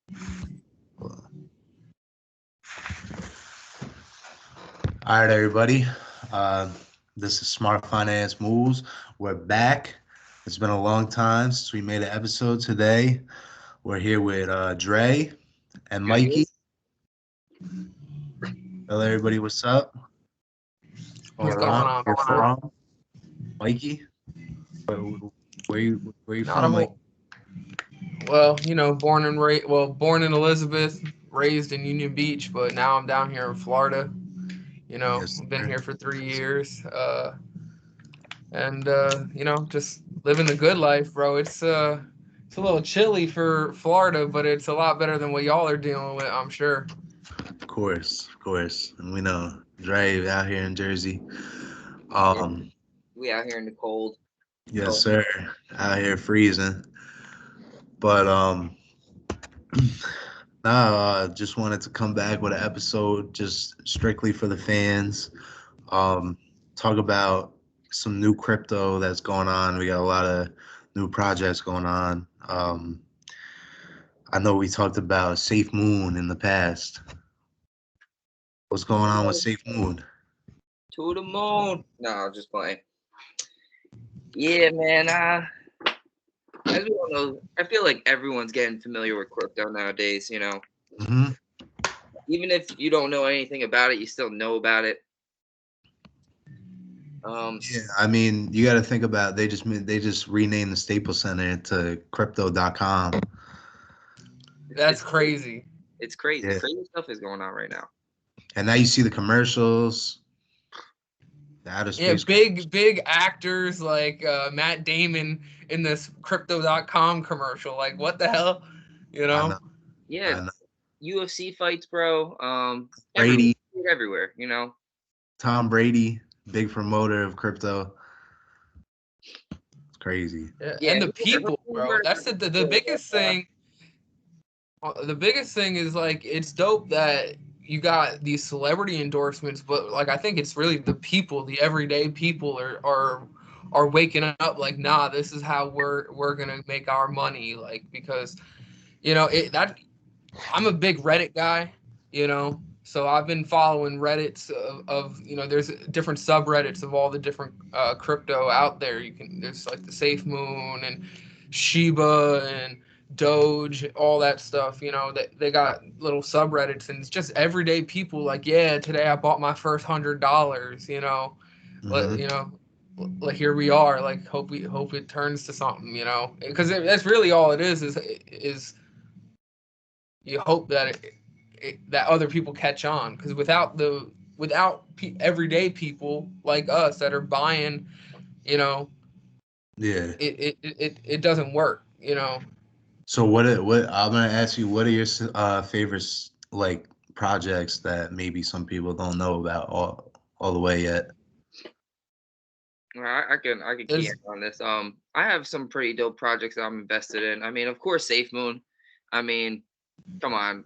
All right, everybody. Uh, this is Smart Finance Moves. We're back. It's been a long time since we made an episode today. We're here with Dre and Mikey. Tell everybody what's up. What's Going going on? on? Where you're from, Mikey? Where, where you Not a from, Mike? whole. Born in Elizabeth, raised in Union Beach, but now I'm down here in Florida. Yes, I've been sir. here for 3 years, and just living the good life, bro. It's a little chilly for Florida, but it's a lot better than what y'all are dealing with, I'm sure. Of course, of course. And we know Dre out here in Jersey. Yeah, Um, we out here in the cold. yes, So sir. Out here freezing. But just wanted to come back with an episode just strictly for the fans. Um, talk about some new crypto that's going on. We got a lot of new projects going on. I know we talked about Safe Moon in the past. What's going on with Safe Moon? to the moon. No, I'm just playing. Yeah, man. As we all know, I feel like everyone's getting familiar with crypto nowadays. Hmm. Even if you don't know anything about it, you still know about it. Yeah, I mean, you got to think about they just renamed the Staples Center to Crypto.com. It's, That's it's crazy. crazy. It's crazy. Yeah, Crazy stuff is going on right now. and now you see the commercials, the outer Yeah, space. big actors like Matt Damon in this Crypto.com commercial. Like, what the hell? You I know, know? Yeah, I know. UFC fights, bro. Everywhere, Brady, everywhere. Tom Brady, big promoter of crypto. It's crazy. Yeah, Yeah. and the Who people, bro. heard That's about the the, biggest thing. The biggest thing is like it's dope that you got these celebrity endorsements, but like I think it's really the people, the everyday people are waking up like, nah, this is how we're gonna make our money, like because it that I'm a big Reddit guy, so I've been following Reddits of there's different subreddits of all the different crypto out there. There's like the Safe Moon and Shiba and Doge, all that stuff. They got little subreddits and it's just everyday people like, yeah, today I bought my first $100. Let Hmm. like here we are. Like hope it turns to something. Because that's really all it is you hope that that other people catch on because without everyday people like us that are buying, you know, Yeah. it doesn't work. So what I'm gonna ask you, what are your favorite like projects that maybe some people don't know about all the way yet? I can key in There's on this. I have some pretty dope projects that I'm invested in. I mean, of course, Safe Moon. I mean, come on.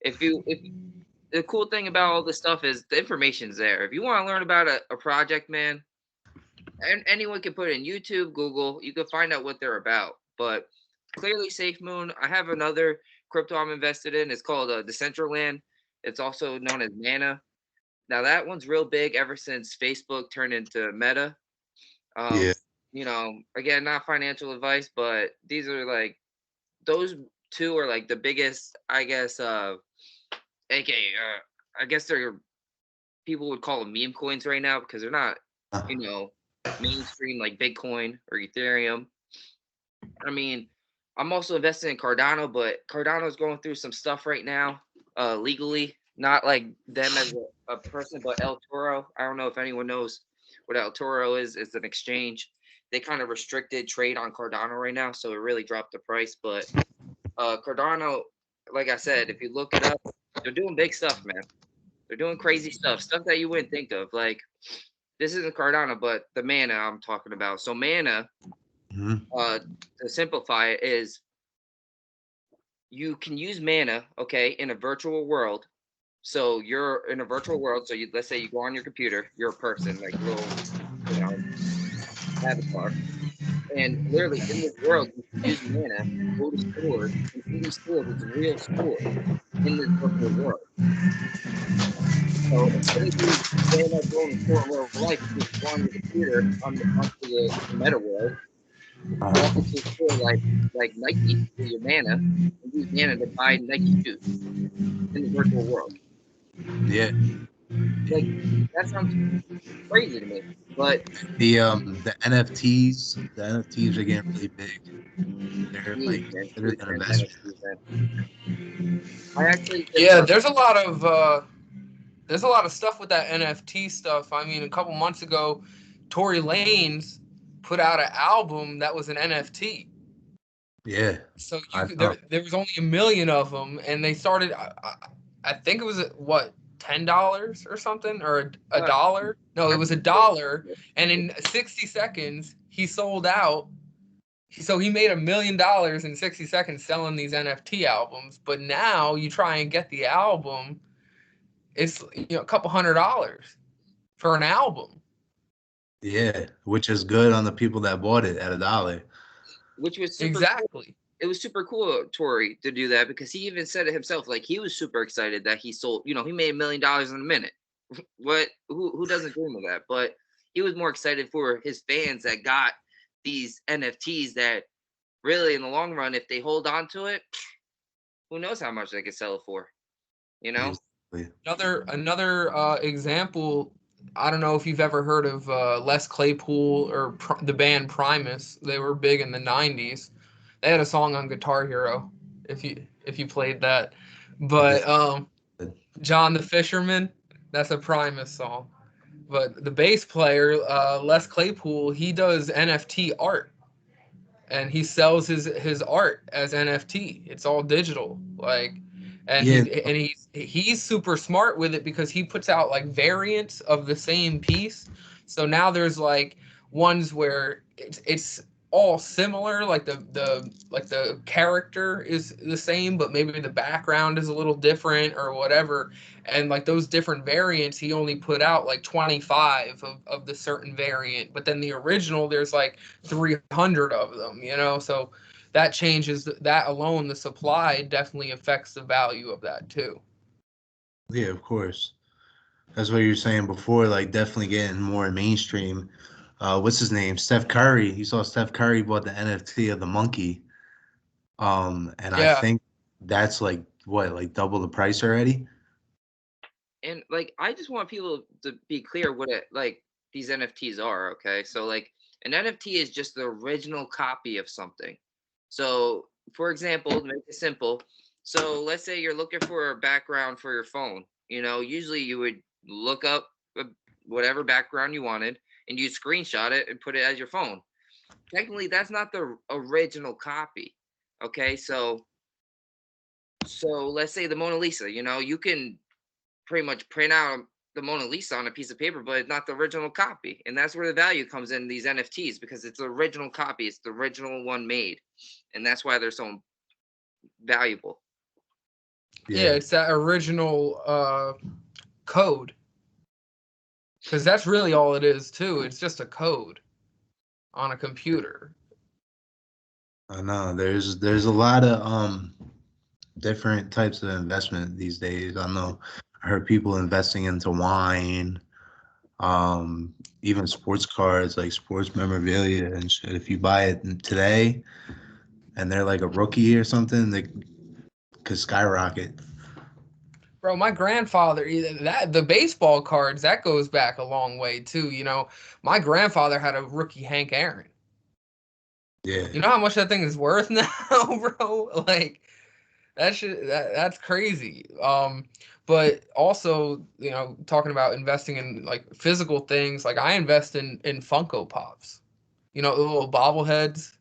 If the cool thing about all this stuff is the information's there. If you want to learn about a project, man, and anyone can put it in YouTube, Google. You can find out what they're about. But clearly, Safe Moon. I have another crypto I'm invested in. It's called Decentraland. It's also known as Mana. Now that one's real big ever since Facebook turned into Meta. Um, Yeah. again, not financial advice, but these are like those two are like the biggest, I guess. AK, I guess they're people would call them meme coins right now because they're not, you know, mainstream like Bitcoin or Ethereum. I mean, I'm also invested in Cardano, but Cardano's going through some stuff right now, legally. Not like them as a person, but El Toro. I don't know if anyone knows what El Toro is. It's an exchange. They kind of restricted trade on Cardano right now, so it really dropped the price. But Cardano, like I said, if you look it up, they're doing big stuff, man. They're doing crazy stuff that you wouldn't think of. Like this isn't Cardano, but the Mana I'm talking about. So Mana, Hmm. to simplify it, is you can use Mana, okay, in a virtual world. So you're in a virtual world. So let's say you go on your computer, you're a person, like a little, you know, avatar, And literally in this world, you can use mana, go to stores, and in these stores, it's real stores in this virtual world. So instead of you staying up going to store in real life, you just go on your computer onto the meta world, walk into a store like Nike with your mana, and use mana to buy Nike shoes in the virtual world. Yeah. Like that sounds crazy to me, but The NFTs are getting really big. They're like huge, man, considered huge, an man. investment. NFTs, man. I actually just Yeah, there's a lot of stuff with that NFT stuff. I mean, a couple months ago, Tory Lanez put out an album that was an NFT. Yeah, So I know. there was only 1 million of them, and they started. I think it was what, $10 or something, or a dollar. No, it was $1, and in 60 seconds he sold out. So he made $1 million in 60 seconds selling these NFT albums. But now you try and get the album, it's a couple $100 for an album. Yeah, which is good on the people that bought it at $1. which was super cool. Exactly. It was super cool of Tory to do that because he even said it himself. Like he was super excited that he sold. He made $1 million in a minute. What? Who doesn't dream of that? But he was more excited for his fans that got these NFTs. That really, in the long run, if they hold on to it, who knows how much they could sell it for? You know. Exactly. Another example. I don't know if you've ever heard of Les Claypool or the band Primus. They were big in the '90s. They had a song on Guitar Hero, if you played that. But John the Fisherman, that's a Primus song. But the bass player, Les Claypool, he does NFT art, and he sells his art as NFT. It's all digital, and Yeah, he's super smart with it because he puts out like variants of the same piece. So now there's like ones where it's all similar, like the character is the same, but maybe the background is a little different or whatever. And like those different variants, he only put out like 25 of the certain variant, but then the original, there's like 300 of them, so that changes that alone. The supply definitely affects the value of that too. yeah, of course. That's what you were saying before, like definitely getting more mainstream. What's his name? Steph Curry. You saw Steph Curry bought the NFT of the monkey. And I Yeah. think that's like what, like double the price already? And like I just want people to be clear what these NFTs are, okay? So like an NFT is just the original copy of something. So for example, to make it simple, so let's say you're looking for a background for your phone. Usually you would look up whatever background you wanted and you screenshot it and put it as your phone. Technically, that's not the original copy. Okay, so let's say the Mona Lisa, you can pretty much print out the Mona Lisa on a piece of paper, but it's not the original copy. And that's where the value comes in these NFTs because it's the original copy. It's the original one made. And that's why they're so valuable. Yeah, it's that original code. Because that's really all it is too. It's just a code on a computer. I know there's a lot of different types of investment these days. I know I heard people investing into wine, even sports cards, like sports memorabilia and shit. If you buy it today and they're like a rookie or something, they could skyrocket. Bro, my grandfather, the baseball cards, that goes back a long way too. My grandfather had a rookie Hank Aaron. Yeah. You know how much that thing is worth now, bro? Like that's crazy. But also, talking about investing in like physical things, like I invest in Funko Pops. The little bobbleheads,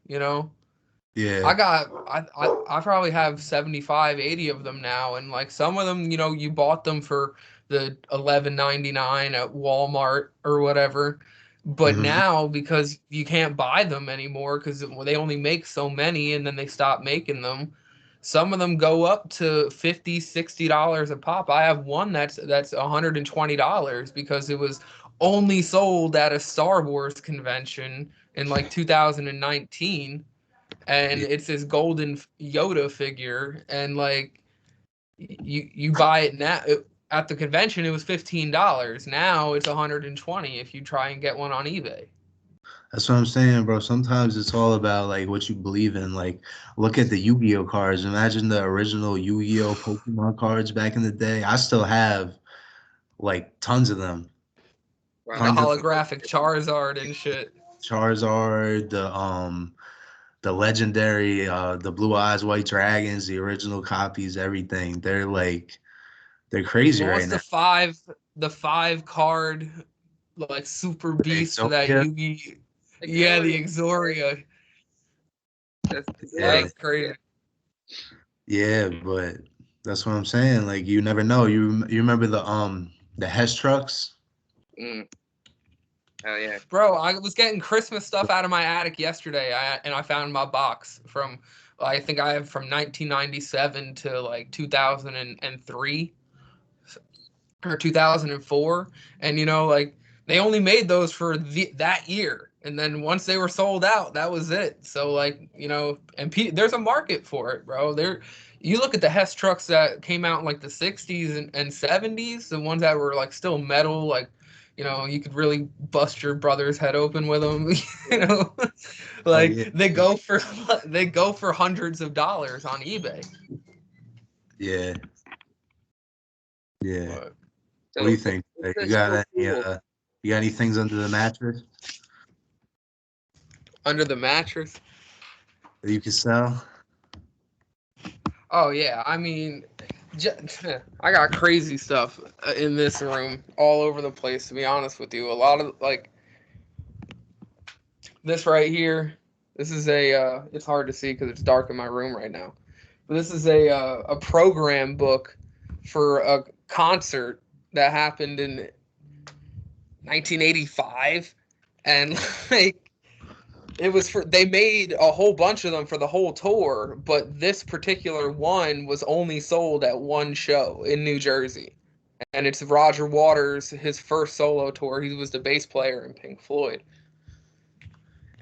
Yeah. I probably have 75, 80 of them now, and like some of them, you bought them for the $11.99 at Walmart or whatever. But Mhm. now, because you can't buy them anymore because they only make so many and then they stop making them, some of them go up to $50, $60 a pop. I have one that's $120 because it was only sold at a Star Wars convention in like 2019, and it's this golden Yoda figure, and like you buy it now. At the convention, it was $15. Now it's $120 if you try and get one on eBay. That's what I'm saying, bro. Sometimes it's all about like what you believe in. Like, look at the Yu-Gi-Oh cards. Imagine the original Yu-Gi-Oh Pokemon cards back in the day. I still have like tons of them. Wow. The holographic Charizard and shit. Charizard, the legendary, the Blue Eyes White Dragons, the original copies, everything. They're crazy What's right now. the five card like super beast that Exodia? Yugi? Yeah, the Exoria. Yeah. That's crazy. Yeah, but that's what I'm saying. Like you never know. You remember the Hess trucks? Mm. Oh yeah. Bro, I was getting Christmas stuff out of my attic yesterday, and I found my box from, I think I have from 1997 to like 2003 or 2004, and you know, like they only made those for that year, and then once they were sold out, that was it. So like, you know, and there's a market for it, bro. You look at the Hess trucks that came out in like the 60s and 70s, the ones that were like still metal, like, you know, you could really bust your brother's head open with them. You know, like yeah. they go for hundreds of dollars on eBay. Yeah. Yeah. But, So What do you think? it's You got so any cool. you got any things under the mattress under the mattress. that you can sell? Oh yeah, I mean, I got crazy stuff in this room all over the place. To be honest with you, a lot of like this right here. This is a. It's hard to see because it's dark in my room right now. But this is a program book for a concert that happened in 1985, and like it was they made a whole bunch of them for the whole tour, but this particular one was only sold at one show in New Jersey. And it's Roger Waters, his first solo tour. He was the bass player in Pink Floyd.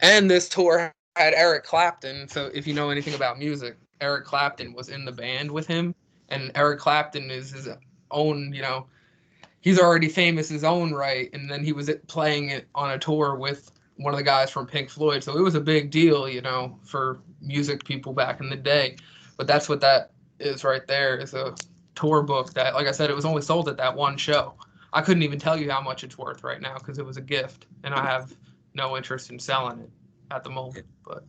And this tour had Eric Clapton. So if you know anything about music, Eric Clapton was in the band with him. And Eric Clapton is his own, you know, he's already famous his own right. And then he was playing it on a tour with one of the guys from Pink Floyd. So it was a big deal, you know, for music people back in the day. But that's what that is right there, is a tour book that, like I said, it was only sold at that one show. I couldn't even tell you how much it's worth right now because it was a gift, and I have no interest in selling it at the moment. But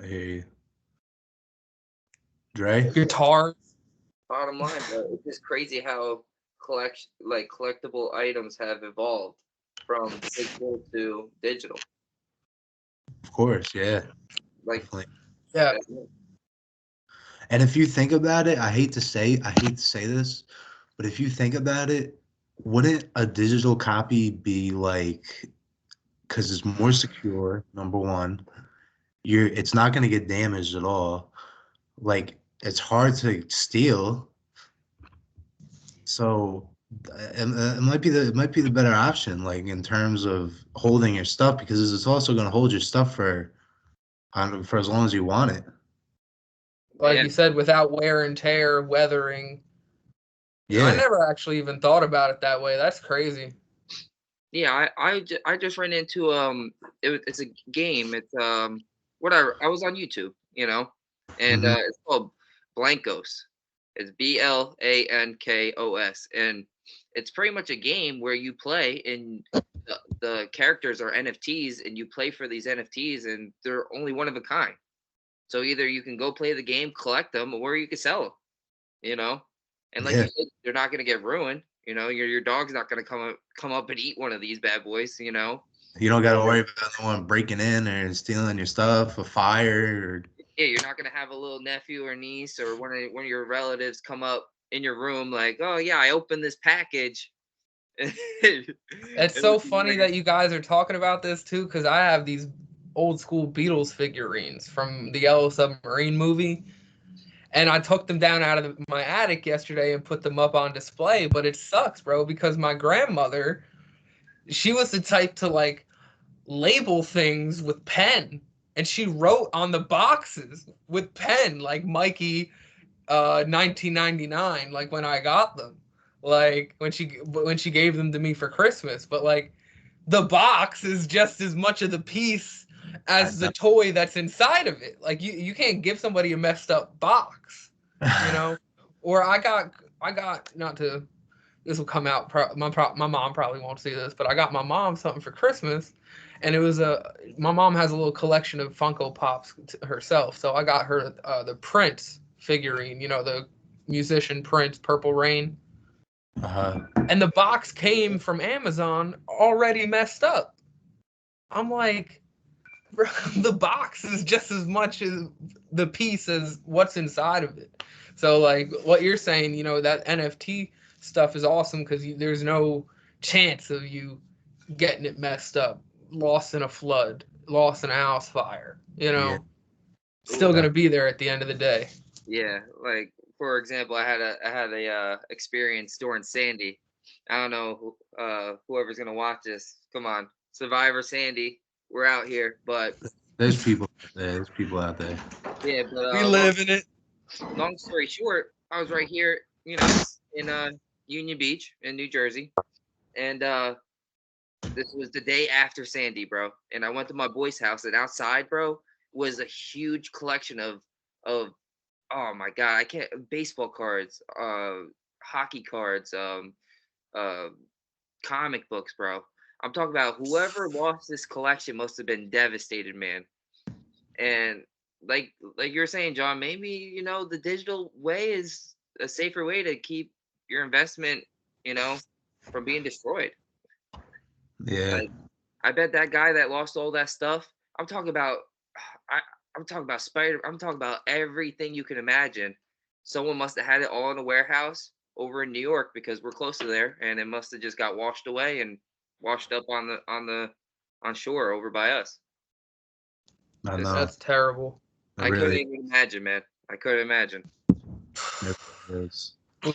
I hear you. Dre? guitars. Bottom line, bro, it's just crazy how collectible items have evolved from physical to digital. Of course, yeah. Like, Definitely. Yeah. And if you think about it, I hate to say this, but if you think about it, wouldn't a digital copy be like, because it's more secure, number one, it's not going to get damaged at all. Like, it's hard to steal. So it might be the better option, like in terms of holding your stuff, because it's also going to hold your stuff for as long as you want it. Like you said, without wear and tear, weathering. Yeah. I never actually even thought about it that way. That's crazy. Yeah, I just ran into it's a game. It's whatever. I was on YouTube, you know, and it's called Blankos. It's Blankos, and it's pretty much a game where you play and the characters are NFTs, and you play for these NFTs, and they're only one of a kind. So either you can go play the game, collect them, or you can sell them, you know. And like you said, they're not gonna get ruined. You know, your dog's not gonna come up and eat one of these bad boys. You know. You don't got to worry about anyone breaking in or stealing your stuff, a fire. Or... Yeah, you're not gonna have a little nephew or niece or one of your relatives come up in your room like, oh yeah, I opened this package. It's so funny that you guys are talking about this too, because I have these old school Beatles figurines from the Yellow Submarine movie. And I took them down out of my attic yesterday and put them up on display. But it sucks, bro, because my grandmother, she was the type to like label things with pen, and she wrote on the boxes with pen, like Mikey 1999, like when I got them, like when she gave them to me for Christmas. But like the box is just as much of the piece as the toy that's inside of it. Like you can't give somebody a messed up box, you know. Or I got not to, this will come out, my mom probably won't see this, but I got my mom something for Christmas, and it was my mom has a little collection of Funko Pops herself, so I got her the Prince figurine, you know, the musician Prince, Purple Rain. And the box came from Amazon already messed up. I'm like, bro, the box is just as much as the piece as what's inside of it. So like what you're saying, you know, that NFT stuff is awesome because there's no chance of you getting it messed up, lost in a flood, lost in a house fire, you know. Yeah. Still gonna be there at the end of the day. Yeah, like for example, I had a experience during Sandy. I don't know whoever's gonna watch this. Come on, Survivor Sandy, we're out here. But there's people out there. There's people out there. Yeah, but we live in it. Long story short, I was right here, you know, in Union Beach in New Jersey, and this was the day after Sandy, bro. And I went to my boy's house, and outside, bro, was a huge collection of oh my god, I can't, baseball cards, hockey cards, comic books, bro. I'm talking about whoever lost this collection must have been devastated, man. And like you were saying, John, maybe, you know, the digital way is a safer way to keep your investment, you know, from being destroyed. Yeah. Like, I bet that guy that lost all that stuff, I'm talking about I'm talking about everything you can imagine. Someone must have had it all in a warehouse over in New York because we're close to there, and it must have just got washed away and washed up on shore over by us. I know. That's terrible. I couldn't even imagine, man. I couldn't imagine.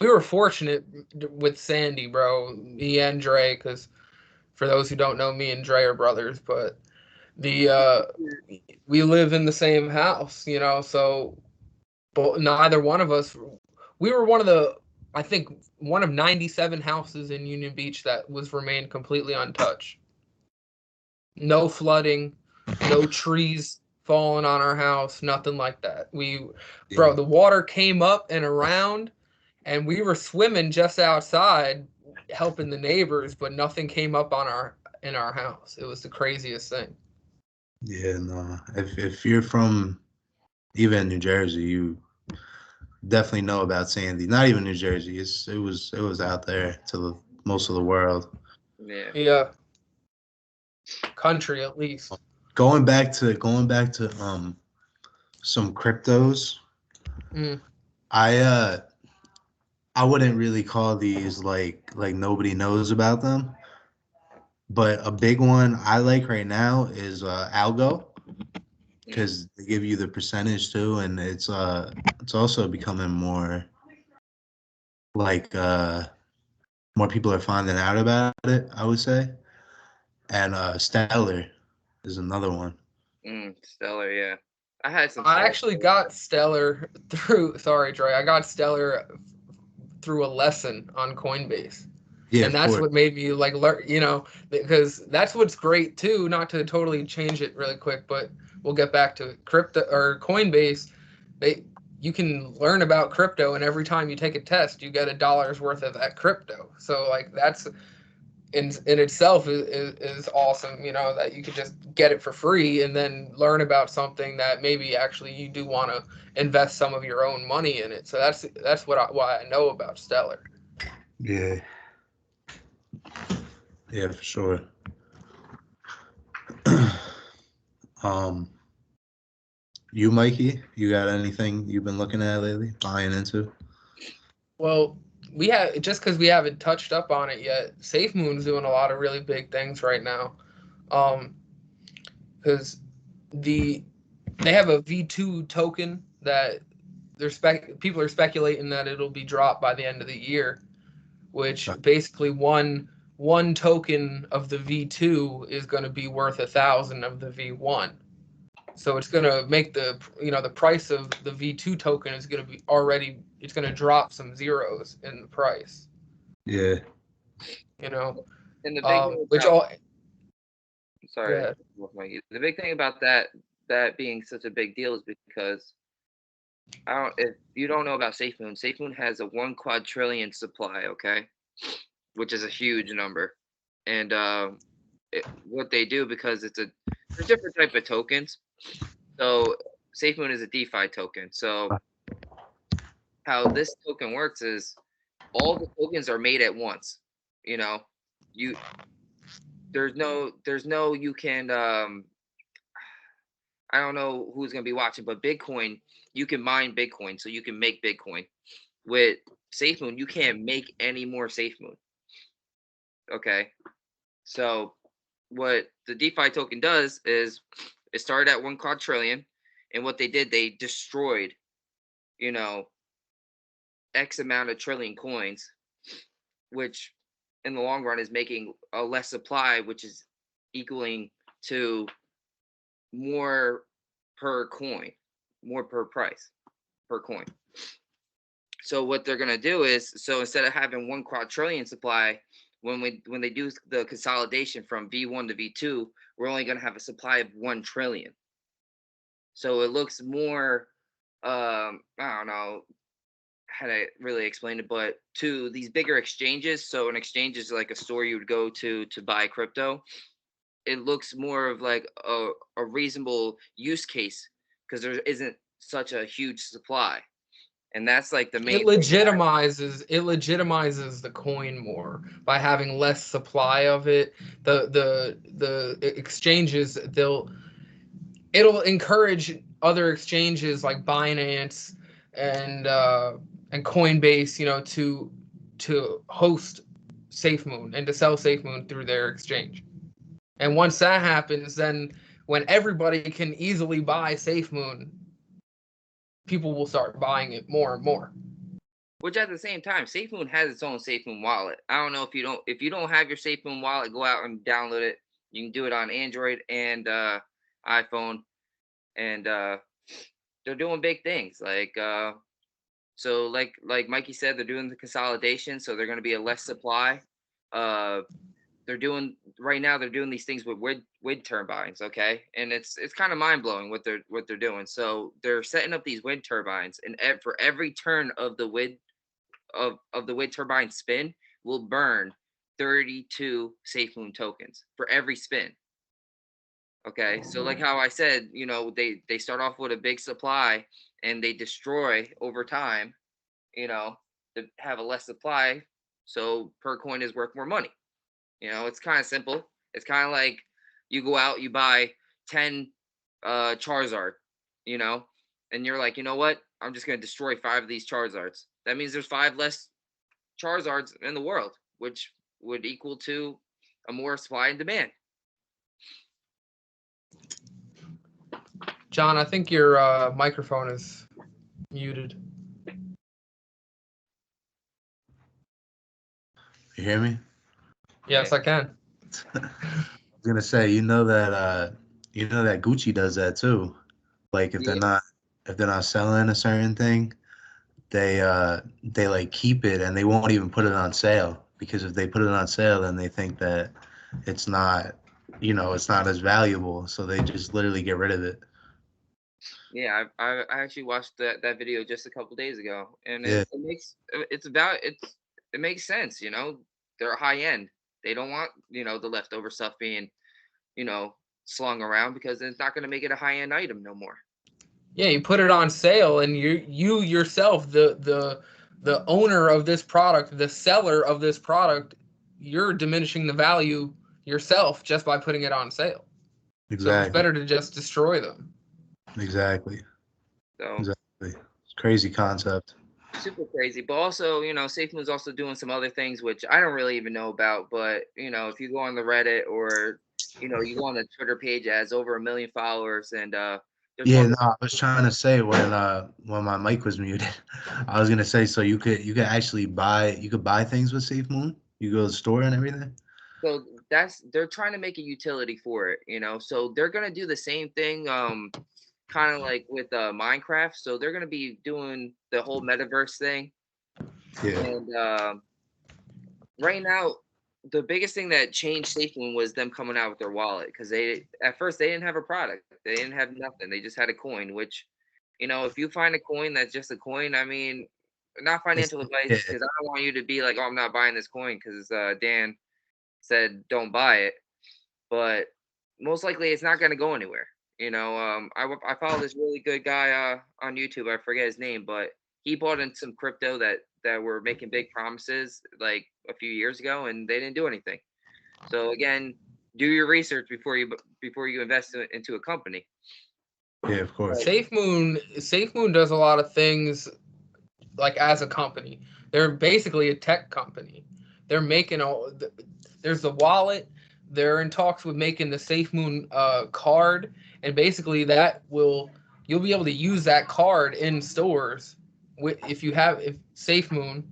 We were fortunate with Sandy, bro. Me and Dray, because for those who don't know, me and Dray are brothers, but we live in the same house, you know, so but neither one of us, we were I think one of 97 houses in Union Beach that was remained completely untouched. No flooding, no trees falling on our house, nothing like that. Bro, the water came up and around, and we were swimming just outside helping the neighbors, but nothing came up in our house. It was the craziest thing. Yeah, no. If you're from even New Jersey, you definitely know about Sandy. Not even New Jersey. It was out there to most of the world. Yeah. Yeah. Country at least. Going back to some cryptos. I wouldn't really call these like nobody knows about them. But a big one I like right now is Algo, because they give you the percentage too, and it's also becoming more like more people are finding out about it, I would say. And Stellar is another one. Stellar, yeah. I actually got Stellar through, sorry, Dre, I got Stellar through a lesson on Coinbase. Yeah, and that's what made me like learn, you know, because that's what's great too, not to totally change it really quick, but we'll get back to it. Crypto or Coinbase, you can learn about crypto, and every time you take a test, you get $1 worth of that crypto. So like that's in itself is awesome, you know, that you could just get it for free and then learn about something that maybe actually you do want to invest some of your own money in it. So that's why I know about Stellar. Yeah. Yeah, for sure. You, Mikey, you got anything you've been looking at lately, buying into? Well, we have, just because we haven't touched up on it yet, SafeMoon's doing a lot of really big things right now. Because they have a V2 token that people are speculating that it'll be dropped by the end of the year, which basically one one token of the V2 is going to be worth 1,000 of the V1. So it's going to make the price of the V2 token is going to be it's going to drop some zeros in the price. Yeah. And the big thing which all. Sorry, the big thing about that being such a big deal is because if you don't know about SafeMoon has a 1 quadrillion supply, okay, which is a huge number, and what they do, because there's different type of tokens. So SafeMoon is a DeFi token. So how this token works is all the tokens are made at once. There's no you can I don't know who's gonna be watching, but Bitcoin, you can mine Bitcoin, so you can make Bitcoin. With SafeMoon, you can't make any more SafeMoon. Okay, so what the DeFi token does is it started at 1 quadrillion, and what they did, they destroyed, X amount of trillion coins, which in the long run is making a less supply, which is equaling to more per coin, more per price per coin. So what they're gonna do is, so instead of having 1 quadrillion supply, when they do the consolidation from V1 to V2, we're only gonna have a supply of 1 trillion. So it looks more, I don't know how to really explain it, but to these bigger exchanges. So an exchange is like a store you would go to buy crypto. It looks more of like a reasonable use case because there isn't such a huge supply. And that's like the main It legitimizes the coin more by having less supply of it. The exchanges, it'll encourage other exchanges like Binance and Coinbase, to host SafeMoon and to sell SafeMoon through their exchange. And once that happens, then when everybody can easily buy SafeMoon, people will start buying it more and more. Which at the same time, SafeMoon has its own SafeMoon wallet. I don't know if you don't have your SafeMoon wallet, go out and download it. You can do it on Android and iPhone, and they're doing big things. So like Mikey said, they're doing the consolidation, so they're going to be a less supply. They're doing these things with wind turbines, okay, and it's kind of mind blowing what they're doing. So they're setting up these wind turbines, and for every turn of the wind turbine spin will burn 32 SafeMoon tokens for every spin. Okay, so like how I said, they start off with a big supply and they destroy over time, to have a less supply, so per coin is worth more money. It's kind of simple. It's kind of like you go out, you buy 10 Charizard, and you're like, you know what? I'm just going to destroy 5 of these Charizards. That means there's 5 less Charizards in the world, which would equal to a more supply and demand. John, I think your microphone is muted. You hear me? Yes, I can. I was gonna say, that Gucci does that too. Like if they're not selling a certain thing, they like keep it and they won't even put it on sale, because if they put it on sale, then they think that it's not, it's not as valuable, so they just literally get rid of it. Yeah, I actually watched that video just a couple days ago, and Yeah. it makes sense. They're high end. They don't want the leftover stuff being slung around, because it's not going to make it a high end item no more. Yeah, you put it on sale, and you yourself, the owner of this product, the seller of this product, you're diminishing the value yourself just by putting it on sale. Exactly. So it's better to just destroy them. Exactly. So exactly. It's a crazy concept. Super crazy. But also, SafeMoon's also doing some other things which I don't really even know about. But if you go on the Reddit, or you go on the Twitter page, it has over 1 million followers, and yeah, no, I was trying to say when my mic was muted, I was gonna say, so you could actually buy things with SafeMoon. You go to the store and everything. So they're trying to make a utility for it, you know. So they're gonna do the same thing, kind of like with Minecraft. So they're gonna be doing the whole metaverse thing, Yeah. and right now, the biggest thing that changed SafeMoon was them coming out with their wallet because they at first they didn't have a product, they didn't have nothing, they just had a coin. Which, you know, if you find a coin that's just a coin, I mean, not It's, financial advice yeah. because I don't want you to be like, oh, I'm not buying this coin because Dan said don't buy it, but most likely it's not going to go anywhere. You know, I follow this really good guy on YouTube. I forget his name, but he bought in some crypto that were making big promises like a few years ago, and they didn't do anything. So again, do your research before you invest into a company. Yeah, of course. SafeMoon does a lot of things like as a company. They're basically a tech company. They're making there's the wallet. They're in talks with making the SafeMoon card, and basically you'll be able to use that card in stores. If SafeMoon,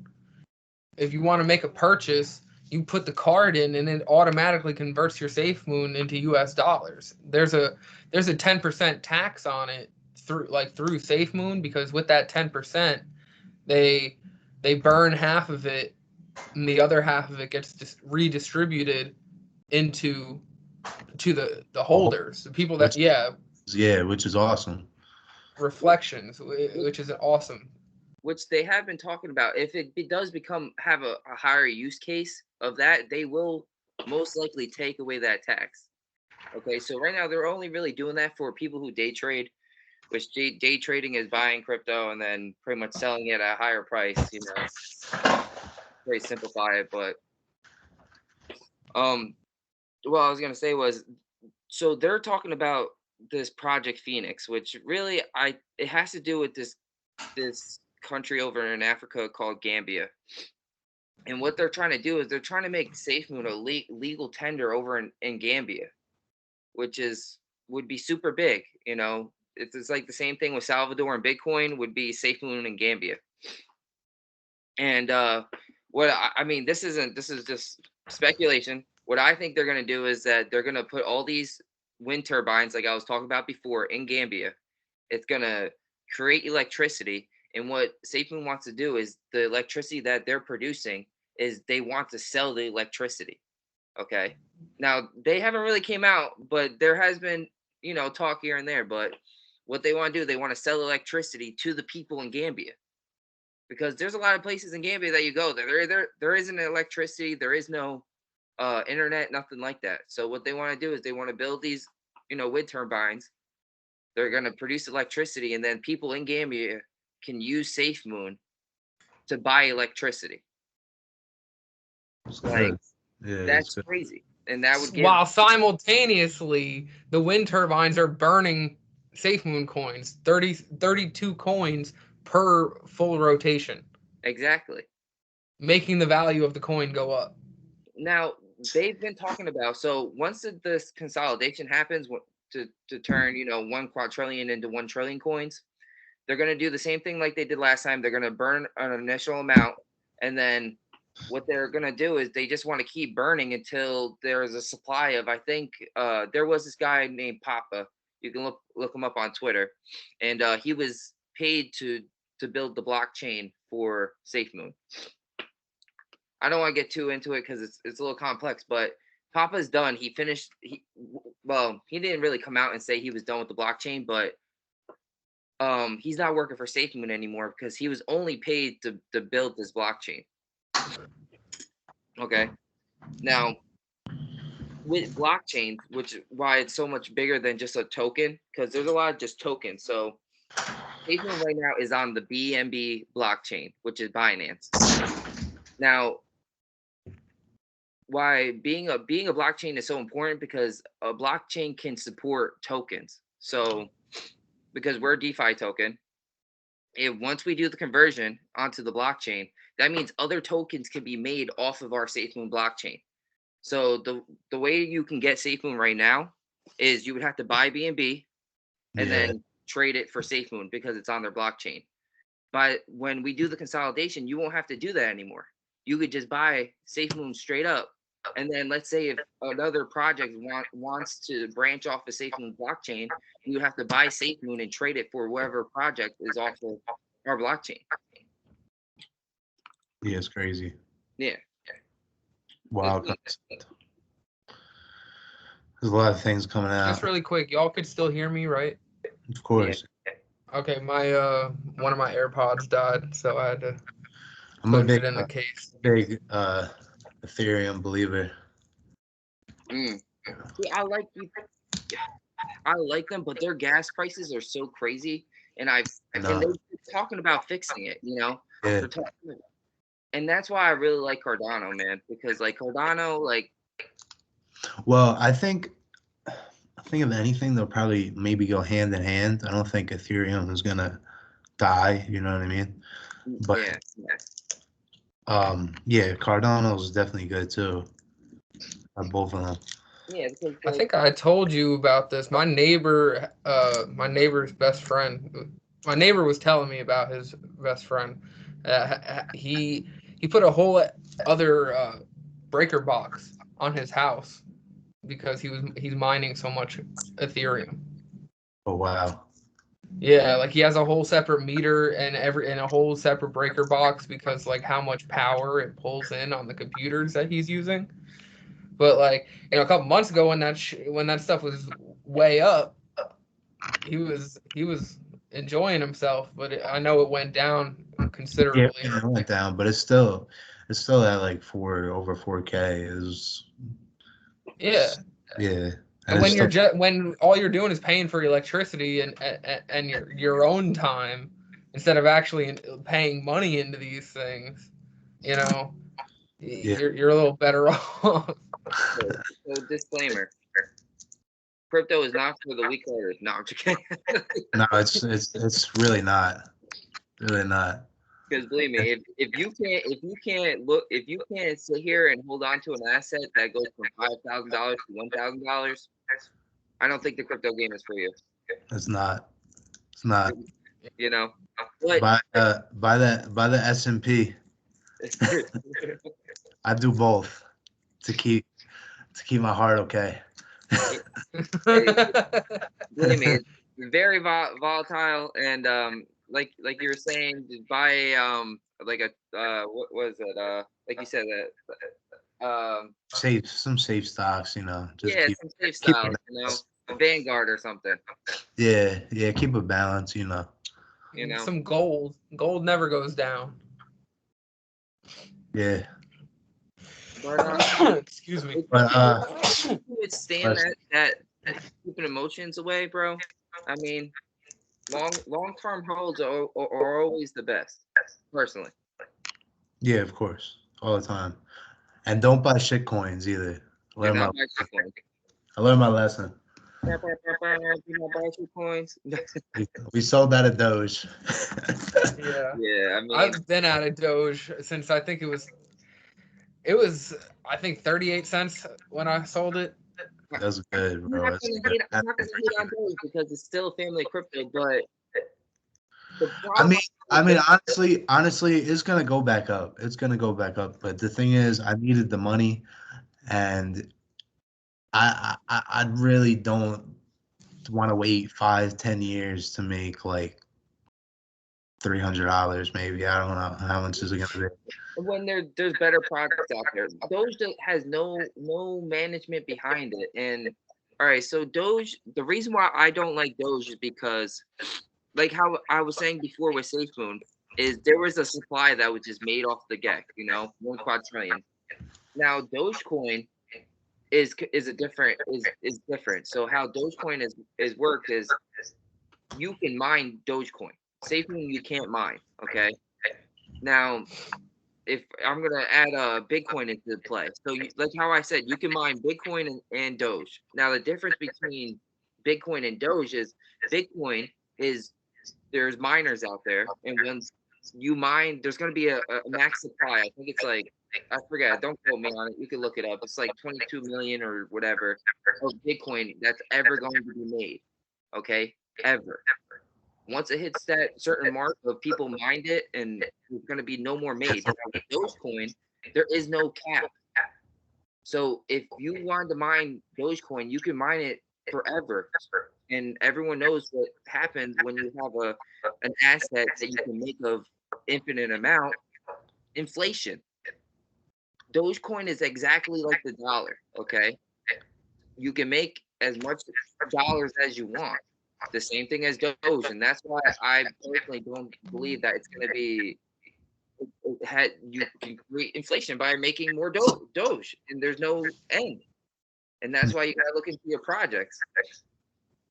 if you want to make a purchase, you put the card in, and it automatically converts your SafeMoon into U.S. dollars. There's a 10% tax on it through SafeMoon, because with that 10%, they burn half of it, and the other half of it gets redistributed to the holders, the people that Which is awesome. reflections, which is awesome. Which they have been talking about. If it does have a higher use case of that, they will most likely take away that tax. Okay, so right now they're only really doing that for people who day trade, which day trading is buying crypto and then pretty much selling it at a higher price. You know, very simplify it, but what I was gonna say was, so they're talking about this Project Phoenix, which really it has to do with this country over in Africa called Gambia. And what they're trying to do is they're trying to make SafeMoon a legal tender over in Gambia, which would be super big. You know, it's like the same thing with Salvador and Bitcoin would be SafeMoon in Gambia. And I mean, this is just speculation. What I think they're gonna do is that they're gonna put all these wind turbines, like I was talking about before, in Gambia. It's gonna create electricity, and what SafeMoon wants to do is the electricity that they're producing is they want to sell the electricity. Okay. Now they haven't really came out, but there has been, you know, talk here and there. But what they want to do, they want to sell electricity to the people in Gambia, because there's a lot of places in Gambia that you go there isn't electricity, there is no internet, nothing like that. So what they want to do is they want to build these, you know, wind turbines. They're going to produce electricity, and then people in Gambia can use SafeMoon to buy electricity. Like, that's crazy. And that would give, while simultaneously the wind turbines are burning SafeMoon coins, 32 coins per full rotation. Exactly. Making the value of the coin go up. Now, they've been talking about, so once this consolidation happens to turn, you know, 1 quadrillion into 1 trillion coins, they're going to do the same thing like they did last time. They're going to burn an initial amount, and then what they're going to do is they just want to keep burning until there's a supply of, I think there was this guy named Papa. You can look him up on Twitter, and he was paid to build the blockchain for SafeMoon. I don't want to get too into it because it's a little complex, but Papa's done. He finished. He didn't really come out and say he was done with the blockchain, but he's not working for SafeMoon anymore because he was only paid to build this blockchain. Okay. Now, with blockchains, which why it's so much bigger than just a token, because there's a lot of just tokens. So SafeMoon right now is on the BNB blockchain, which is Binance. Now, why being a blockchain is so important, because a blockchain can support tokens. So because we're a DeFi token, once we do the conversion onto the blockchain, that means other tokens can be made off of our SafeMoon blockchain. So the way you can get SafeMoon right now is you would have to buy BNB and then trade it for SafeMoon because it's on their blockchain. But when we do the consolidation, you won't have to do that anymore. You could just buy SafeMoon straight up, and then let's say if another project wants to branch off the SafeMoon blockchain, you have to buy SafeMoon and trade it for whatever project is off of our blockchain. Yeah, it's crazy. Yeah. Wow. There's a lot of things coming out. Just really quick, y'all could still hear me, right? Of course. Okay, my one of my AirPods died, so I had to I'm a put big, it in the case. big Ethereum believer. See, I like them, but their gas prices are so crazy, and they're talking about fixing it. You know, Yeah. And that's why I really like Cardano, man, because like Cardano, like. Well, I think if anything, they'll probably maybe go hand in hand. I don't think Ethereum is gonna die. You know what I mean? But yeah, Cardano is definitely good too. Both of them. Yeah, because I think I told you about this. My neighbor's best friend. My neighbor was telling me about his best friend. He put a whole other breaker box on his house because he's mining so much Ethereum. Oh wow. Yeah, like he has a whole separate meter and a whole separate breaker box because like how much power it pulls in on the computers that he's using. But like, you know, a couple months ago when that stuff was way up, he was enjoying himself. But I know it went down considerably. Yeah, it went down, but it's still at like over 4K. Is Yeah. Yeah. And when when all you're doing is paying for electricity and your own time instead of actually paying money into these things, you know, you're a little better off. So disclaimer: crypto is not for the weak-hearted. No, I'm just kidding. No, it's really not. Really not. Because believe me, if you can't sit here and hold on to an asset that goes from $5,000 to $1,000, I don't think the crypto game is for you. It's not. It's not. You know, but Buy the S&P. I do both to keep my heart okay. Believe me, it's very volatile, and like you were saying, buy like a what was it like you said that some safe stocks, you know. Just some safe stocks, you know, a Vanguard or something. Yeah, keep a balance, you know. You know, some gold. Gold never goes down. Yeah. But excuse me. But would stand that keeping emotions away, bro. I mean, long term holds are always the best, personally. Yeah, of course, all the time. And don't buy shit coins either. I learned my lesson. Coins. We sold that at Doge. Yeah, I mean, I've been out of Doge since I think it was I think 38 cents when I sold it. That's good, bro. I'm not gonna hate on Doge because it's still family crypto, but I mean, honestly, it's gonna go back up. It's gonna go back up. But the thing is, I needed the money, and I really don't want to wait 5-10 years to make like $300 maybe. I don't know how much is it gonna be. When there's better products out there. Doge has no management behind it. And all right, so Doge, the reason why I don't like Doge is because, like how I was saying before with SafeMoon, is there was a supply that was just made off the get, you know, 1 quadrillion. Now Dogecoin is different. So how Dogecoin is worked is you can mine Dogecoin. SafeMoon you can't mine. Okay. Now, if I'm gonna add Bitcoin into play, so like how I said, you can mine Bitcoin and Doge. Now the difference between Bitcoin and Doge is Bitcoin is there's miners out there, and when you mine, there's gonna be a max supply. I think it's like I forget. Don't quote me on it. You can look it up. It's like 22 million or whatever of Bitcoin that's ever going to be made. Okay, ever. Once it hits that certain mark of people mined it, and there's going to be no more made. Now, with Dogecoin, there is no cap. So if you wanted to mine Dogecoin, you can mine it forever. And everyone knows what happens when you have an asset that you can make of infinite amount. Inflation. Dogecoin is exactly like the dollar. Okay, you can make as much dollars as you want. The same thing as Doge, and that's why I personally don't believe that it's going to be. You can create inflation by making more Doge, and there's no end. And that's why you got to look into your projects.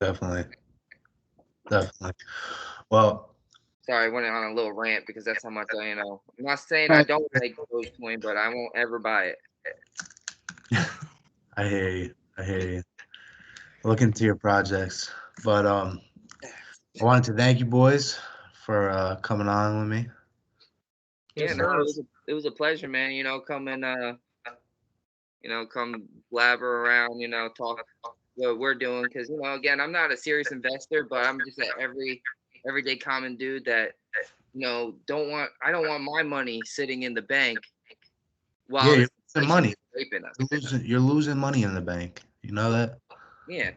Definitely. Well, sorry, I went on a little rant because that's how much I'm not saying I don't like Dogecoin, but I won't ever buy it. I hear you. Look into your projects. But I wanted to thank you boys for coming on with me. Yes, No, sir. it was a pleasure, man. Come and come blabber around, talk what we're doing. Because again, I'm not a serious investor, but I'm just an everyday common dude that I don't want my money sitting in the bank while You're losing money. Raping us. You're losing money in the bank. You know that? Yeah.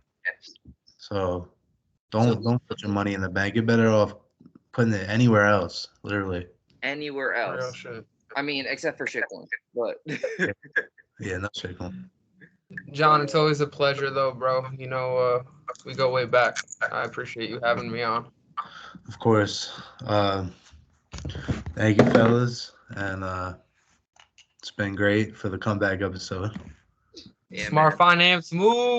So don't put your money in the bank. You're better off putting it anywhere else, literally. Anywhere else. I mean, except for shitcoin, but yeah, no shitcoin. John, it's always a pleasure, though, bro. We go way back. I appreciate you having me on. Of course. Thank you, fellas, and it's been great for the comeback episode. Yeah, Smart man. finance move.